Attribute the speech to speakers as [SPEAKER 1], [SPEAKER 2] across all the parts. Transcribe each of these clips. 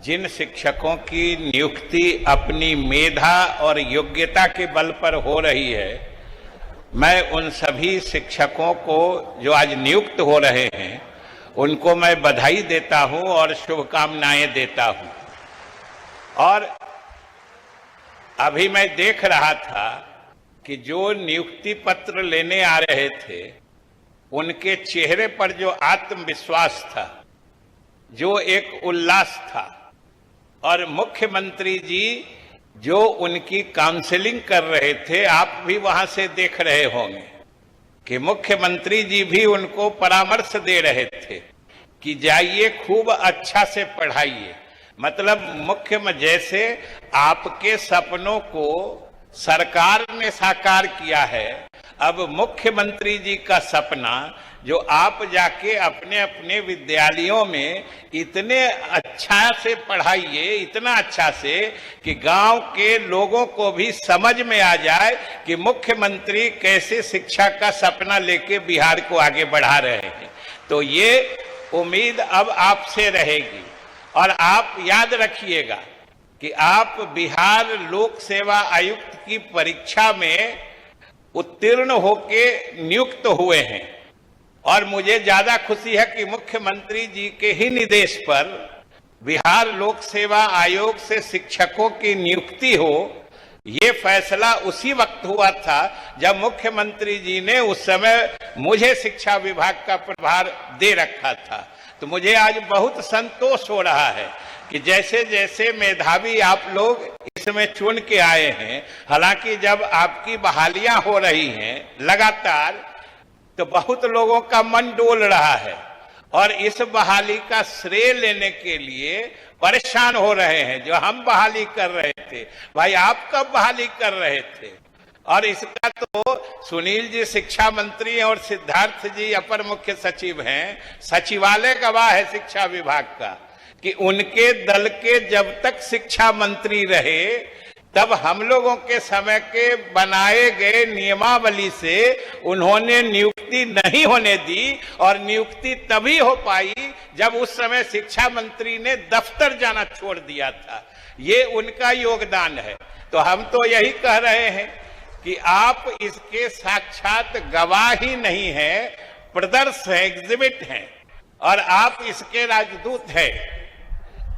[SPEAKER 1] जिन शिक्षकों की नियुक्ति अपनी मेधा और योग्यता के बल पर हो रही है, मैं उन सभी शिक्षकों को जो आज नियुक्त हो रहे हैं उनको मैं बधाई देता हूं और शुभकामनाएं देता हूं। और अभी मैं देख रहा था कि जो नियुक्ति पत्र लेने आ रहे थे उनके चेहरे पर जो आत्मविश्वास था, जो एक उल्लास था, और मुख्यमंत्री जी जो उनकी काउंसलिंग कर रहे थे, आप भी वहां से देख रहे होंगे कि मुख्यमंत्री जी भी उनको परामर्श दे रहे थे कि जाइए खूब अच्छा से पढ़ाइए। मतलब जैसे आपके सपनों को सरकार ने साकार किया है, अब मुख्यमंत्री जी का सपना जो आप जाके अपने अपने विद्यालयों में इतने अच्छा से पढ़ाइए, इतना अच्छा से कि गांव के लोगों को भी समझ में आ जाए कि मुख्यमंत्री कैसे शिक्षा का सपना लेके बिहार को आगे बढ़ा रहे हैं। तो ये उम्मीद अब आपसे रहेगी और आप याद रखिएगा कि आप बिहार लोक सेवा आयुक्त की परीक्षा में उत्तीर्ण होके नियुक्त हुए हैं और मुझे ज्यादा खुशी है कि मुख्यमंत्री जी के ही निर्देश पर बिहार लोक सेवा आयोग से शिक्षकों की नियुक्ति हो। ये फैसला उसी वक्त हुआ था जब मुख्यमंत्री जी ने उस समय मुझे शिक्षा विभाग का प्रभार दे रखा था। तो मुझे आज बहुत संतोष हो रहा है कि जैसे जैसे मेधावी आप लोग इसमें चुन के आए हैं, हालांकि जब आपकी बहालियां हो रही हैं लगातार तो बहुत लोगों का मन डोल रहा है और इस बहाली का श्रेय लेने के लिए परेशान हो रहे हैं। जो हम बहाली कर रहे थे, भाई आप कब बहाली कर रहे थे? और इसका तो सुनील जी शिक्षा मंत्री और सिद्धार्थ जी अपर मुख्य सचिव हैं, सचिवालय गवाह है शिक्षा विभाग का कि उनके दल के जब तक शिक्षा मंत्री रहे तब हम लोगों के समय के बनाए गए नियमावली से उन्होंने नियुक्ति नहीं होने दी और नियुक्ति तभी हो पाई जब उस समय शिक्षा मंत्री ने दफ्तर जाना छोड़ दिया था। ये उनका योगदान है। तो हम तो यही कह रहे हैं कि आप इसके साक्षात गवाह ही नहीं हैं, प्रदर्श है, एग्जिबिट हैं और आप इसके राजदूत हैं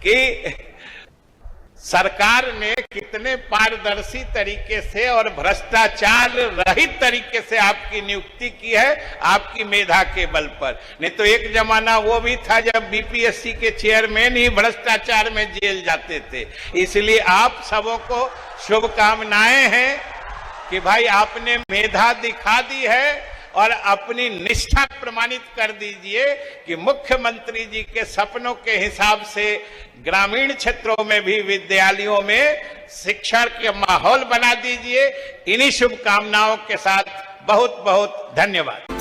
[SPEAKER 1] कि सरकार ने कितने पारदर्शी तरीके से और भ्रष्टाचार रहित तरीके से आपकी नियुक्ति की है, आपकी मेधा के बल पर। नहीं तो एक जमाना वो भी था जब बीपीएससी के चेयरमैन ही भ्रष्टाचार में जेल जाते थे। इसलिए आप सबों को शुभकामनाएं हैं कि भाई आपने मेधा दिखा दी है और अपनी निष्ठा प्रमाणित कर दीजिए कि मुख्यमंत्री जी के सपनों के हिसाब से ग्रामीण क्षेत्रों में भी विद्यालयों में शिक्षा का माहौल बना दीजिए। इन्हीं शुभकामनाओं के साथ बहुत बहुत धन्यवाद।